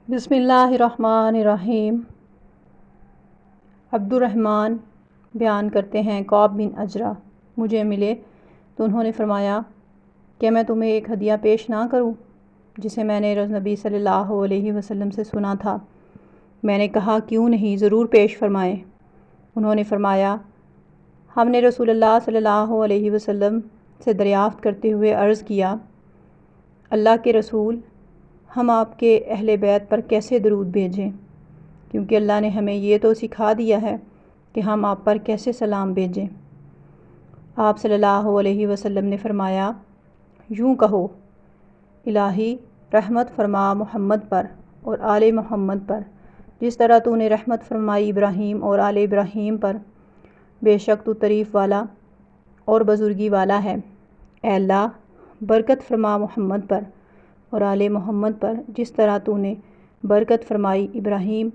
बिस्मिल्लाहिर्रहमानिर्रहीम। अब्दुर्रहमान बयान करते हैं, कौब बिन अजरा मुझे मिले तो उन्होंने फरमाया कि मैं तुम्हें एक हदिया पेश ना करूं जिसे मैंने नबी सल्लल्लाहु अलैहि वसल्लम से सुना था। मैंने कहा क्यों नहीं, ज़रूर पेश फरमाएं। उन्होंने फरमाया हमने रसूलुल्लाह सल्लल्लाहु अलैहि वसल्लम से दरियाफ़्त करते हुए अर्ज़ किया, अल्लाह के रसूल, हम आपके अहले बैत पर कैसे दरूद भेजें, क्योंकि अल्लाह ने हमें ये तो सिखा दिया है कि हम आप पर कैसे सलाम भेजें। आप सल्लल्लाहु अलैहि वसल्लम ने फरमाया, यूँ कहो, इलाही रहमत फरमा मोहम्मद पर और आले मोहम्मद पर जिस तरह तूने रहमत फरमाई इब्राहीम और आले इब्राहीम पर। बेशक तू तारीफ़ वाला और बुज़ुर्गी वाला है। ऐ अल्लाह, बरकत फरमा मोहम्मद पर और आले मोहम्मद पर जिस तरह तूने बरकत फरमाई इब्राहीम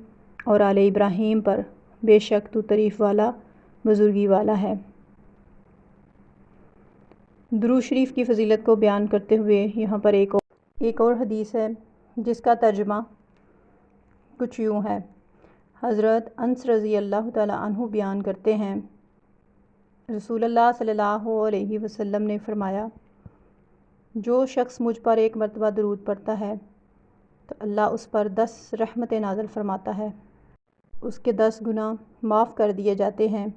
और आले इब्राहीम पर। बेशक तू तारीफ़ वाला बुज़ुर्गी वाला है। दुरूद शरीफ की फ़जीलत को बयान करते हुए यहाँ पर एक और हदीस है जिसका तर्जुमा कुछ यूँ है। हज़रत अनस रज़ी अल्लाह तआला अन्हु बयान करते हैं, रसूलुल्लाह सल्लल्लाहु अलैहि वसल्लम ने फरमाया, जो शख्स मुझ पर एक मरतबा दरूद पढ़ता है तो अल्लाह उस पर 10 रहमतें नाज़िल फरमाता है। उसके 10 गुनाह माफ़ कर दिए जाते हैं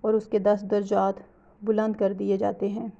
और उसके 10 दर्जात बुलंद कर दिए जाते हैं।